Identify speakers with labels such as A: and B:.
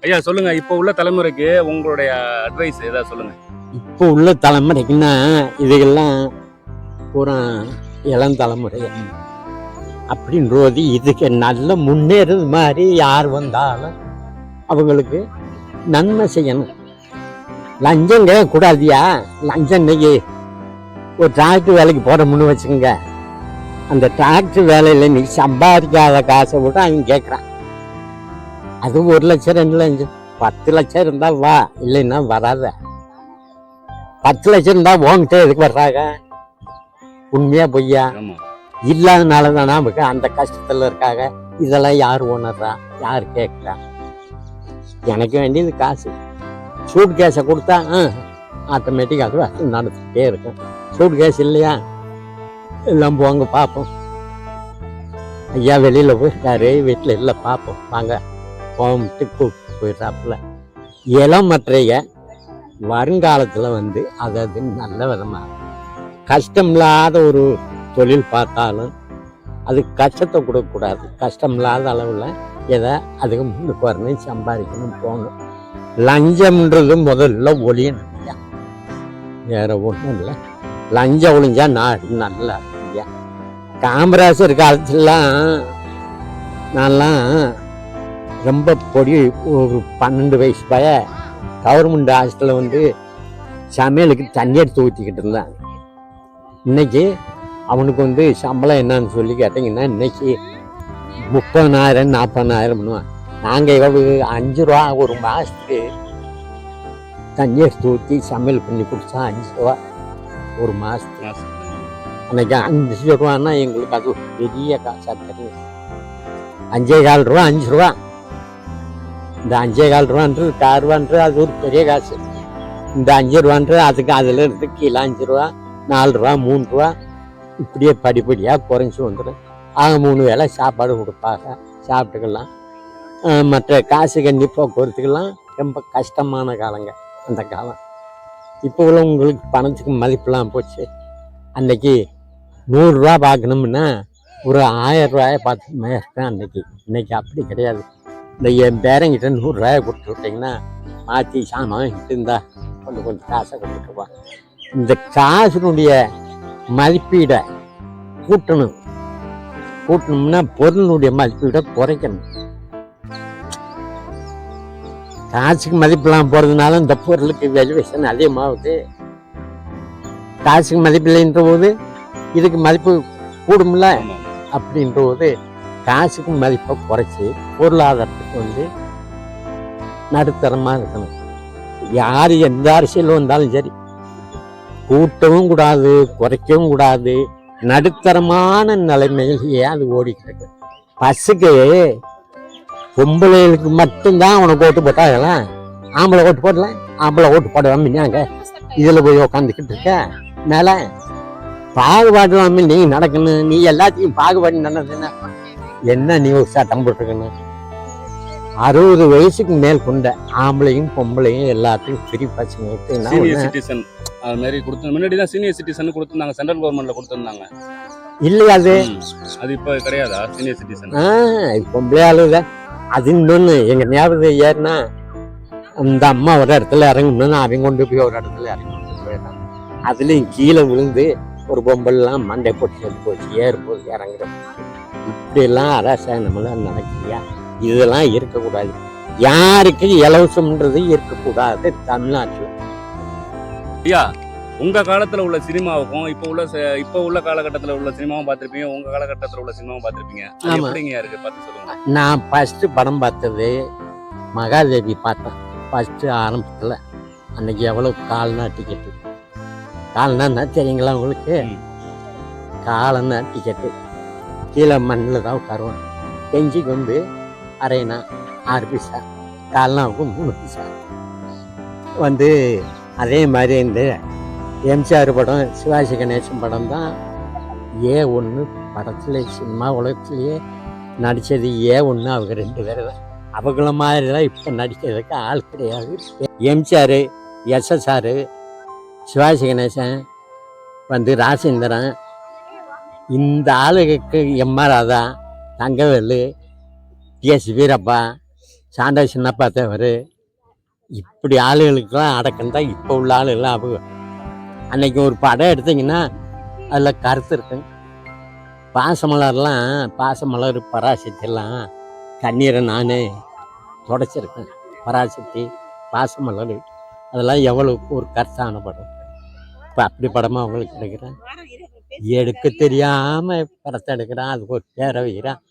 A: ஐயா சொல்லுங்க, இப்போ உள்ள தலைமுறைக்கு உங்களுடைய அட்வைஸ் ஏதாவது சொல்லுங்க.
B: இப்போ உள்ள தலைமுறைக்குன்னா இதுக்கெல்லாம் பூரா இளம் தலைமுறை அப்படின்றது இதுக்கு நல்ல முன்னேறது மாதிரி யார் வந்தாலும் அவங்களுக்கு நன்மை செய்யணும். லஞ்சம் கேட்கக்கூடாதியா. லஞ்சம் இன்னைக்கு ஒரு டிராக்டர் வேலைக்கு போகிறோம்னு வச்சுக்கோங்க, அந்த டிராக்டர் வேலையில் நீ சம்பாதிக்காத காசை விட அவன் கேட்குறான். அது 1 லட்சம் 2 லட்சம் 10 லட்சம் இருந்தால் வா, இல்லைன்னா வராத. 10 லட்சம் இருந்தால் உங்ககிட்ட எதுக்கு வர்றாங்க? உண்மையா பொய்யா? இல்லாதனால தானே நமக்கு அந்த கஷ்டத்தில் இருக்காங்க. இதெல்லாம் யார் உணர்றா? யார் கேட்குறா? எனக்கு வேண்டியது காசு. சூட் கேஸை கொடுத்தா ஆட்டோமேட்டிக்காக அது நடந்துகிட்டே இருக்கும். சூட் கேஸ் இல்லையா, எல்லாம் போங்க பார்ப்போம். ஐயா வெளியில் போயிருக்காரு, வீட்டில் இல்லை பார்ப்போம் வாங்க போம்ட்டு கூப்பிட்டு போயிடுறாப்புல. இளமற்றைய வருங்காலத்தில் வந்து அதாவது நல்ல விதமாக கஷ்டம் இல்லாத ஒரு தொழில் பார்த்தாலும் அது கஷ்டத்தை கொடுக்கக்கூடாது. கஷ்டம் இல்லாத அளவில் எதை அதுக்கு முன்னுக்கு வரணும், சம்பாதிக்கணும், போகணும். லஞ்சம்ன்றது முதல்ல ஒழியணும் ஐயா, வேற ஒன்றும் இல்லை. லஞ்சம் ஒழிஞ்சா நாடு நல்லா ஐயா. காமராஜர் காலத்துலாம் நான்லாம் ரொம்ப பொடி ஒரு 12 வயசு பய கவர்மெண்ட் ஹாஸ்டலில் வந்து சமையலுக்கு தண்ணி எடுத்து ஊற்றிக்கிட்டு இருந்தான். இன்னைக்கு அவனுக்கு வந்து சம்பளம் என்னன்னு சொல்லி கேட்டிங்கன்னா இன்னைக்கு 30,000 40,000 பண்ணுவான். நாங்கள் எவ்வளவு 5 ரூபா ஒரு மாதத்துக்கு தண்ணி எடுத்து ஊற்றி சமையல் பண்ணி கொடுத்தா 5 ரூபா ஒரு மாதத்துக்கு. அன்னைக்கு 5 ரூபான்னா எங்களுக்கு அது பெரிய காசாக தெரியும். 5,4 ரூபா 5 ரூபா. இந்த 5,4 ரூபான்றது கார்வான்றது அது ஒரு பெரிய காசு. இந்த 5 ரூபான்றது அதுக்கு அதில் இருந்து கீழே 5 ரூபா 4 ரூபா 3 ரூபா இப்படியே படிப்படியாக குறைஞ்சி வந்துடும். 3 வேளை சாப்பாடு கொடுப்பாங்க, சாப்பிட்டுக்கலாம். மற்ற காசு கண்ணி போக்குவரத்துக்கெல்லாம் ரொம்ப கஷ்டமான காலங்க அந்த காலம். இப்போ உள்ள உங்களுக்கு பணத்துக்கு மதிப்பெல்லாம் போச்சு. அன்னைக்கு 100 ரூபா பார்க்கணும்னா ஒரு 1000 ரூபாயை பார்த்து இருக்கேன் அன்னைக்கு. இன்னைக்கு அப்படி கிடையாது. இந்த என் பேரங்கிட்ட 100 ரூபாயை கொடுத்து விட்டிங்கன்னா மாற்றி சாமான் இருந்தா கொஞ்சம் காசை கொடுத்துருவான். இந்த காசினுடைய மதிப்பீடை கூட்டணும்னா பொருளுடைய மதிப்பீடை குறைக்கணும். காசுக்கு மதிப்பெல்லாம் போகிறதுனால இந்த பொருளுக்கு வேல்யூவேஷன் அதிகமாகுது. காசுக்கு மதிப்பில்லைன்ற போது இதுக்கு மதிப்பு கூடும்ல. அப்படின்ற போது காசுக்கு மதிப்பை குறைச்சி பொருளாதாரத்துக்கு வந்து நடுத்தரமாக இருக்கணும். யார் எந்த அரசியல் வந்தாலும் சரி கூட்டவும் கூடாது, குறைக்கவும் கூடாது. நடுத்தரமான நிலைமையிலேயே அது ஓடிக்கிட்டு. பஸ்ஸுக்கு பொம்பளைகளுக்கு மட்டும்தான் அவனுக்கு ஓட்டு போட்டாங்களாம், ஆம்பளை ஓட்டு போடல. ஆம்பளை ஓட்டு போடுவாங்க இதில் போய் உக்காந்துக்கிட்டு இருக்க. மேலே பாகுபாடு வாமி நீ நடக்கணும். நீ எல்லாத்தையும் பாகுபாடு நடந்ததுன்னா என்ன நீ ஒரு சட்டம் போட்டிருக்கணும்? 60 வயசுக்கு மேல் கொண்ட ஆம்பளையும் பொம்பளையும் எல்லாத்தையும் ஃப்ரீ பஸ்ஸுங்க
A: அது மாதிரி கொடுத்து முன்னாடி தான் சீனியர் சிட்டிசன் கொடுத்துருந்தாங்க, சென்ட்ரல் கவர்மெண்ட்ல கொடுத்துருந்தாங்க.
B: இல்லையா
A: அது இப்போ கிடையாதா சீனியர் சிட்டிசன்?
B: பொம்பளையாளுங்க அது இன்னொன்று எங்கள் ஞாபகம் ஏறுனா அந்த அம்மா ஒரு இடத்துல இறங்கணும்னு அவங்க கொண்டு போய் ஒரு இடத்துல இறங்கி போயிடுறாங்க. அதுலேயும் கீழே விழுந்து ஒரு பொம்பல்லாம் மண்டை போட்டு போச்சு ஏறும்போது இறங்குற. இப்படியெல்லாம் அரசாங்கமெல்லாம் நடக்குதுயா. இதெல்லாம் இருக்கக்கூடாது. யாருக்கு இலவசம்ன்றது இருக்கக்கூடாது தமிழ்நாட்டில்.
A: ஐயா உங்க காலத்துல உள்ள சினிமாவுக்கும் இப்போ உள்ள காலகட்டத்தில் உள்ள சினிமாவும் பார்த்துருப்பீங்க, உங்க காலகட்டத்தில் உள்ள சினிமாவும் பார்த்துருப்பீங்க. எப்படிங்க இருக்கு பார்த்து சொல்லுங்க.
B: நான் ஃபர்ஸ்ட் படம் பார்த்தது மகாதேவி பார்த்தேன். ஃபர்ஸ்ட் ஆரம்பத்தில் அன்னைக்கு எவ்வளவு கால்னா டிக்கெட்டு. கால்னா தெரியுங்களா உங்களுக்கு? காலன்னா டிக்கெட்டு. கீழே மண்ணில் தான் உட்காருவேன். கெஞ்சிக்கு வந்து அரைனா 6 பைசா, கால்னாவுக்கு 3 பைசா. வந்து அதே மாதிரி இந்த எம்ஜிஆர் படம், சிவாஜி கணேசன் படம் தான் A1 படத்தில் சினிமா உலகத்திலேயே நடித்தது. A1 அவங்க 2 பேர் தான். அவங்கள மாதிரி தான் இப்போ நடிக்கிறதுக்கு ஆள் கிடையாது. எம்ஜிஆர், SSR, சிவாஜி கணேசன், வந்து ராஜேந்திரன், இந்த ஆளுக்கு MR Radha, Thangavelu, TS Veerappa, Sandow Chinnappa Devar, இப்படி ஆளுகளுக்கெல்லாம் அடக்கம் தான் இப்போ உள்ள ஆளுகள்லாம். அவங்க அன்னைக்கு ஒரு படம் எடுத்தீங்கன்னா அதில் கருத்து இருக்குங்க. பாசமலர் பராசக்தியெல்லாம் கண்ணீரை நானே தொடச்சிருக்கேன். பராசக்தி, பாசமலர், அதெல்லாம் எவ்வளோ ஒரு கருத்தான படம். இப்போ அப்படி படமாக அவங்களுக்கு எடுக்கிறேன். எடுக்க தெரியாமல் படத்தை எடுக்கிறான், அதுக்கு ஒரு பேரை வைக்கிறான்.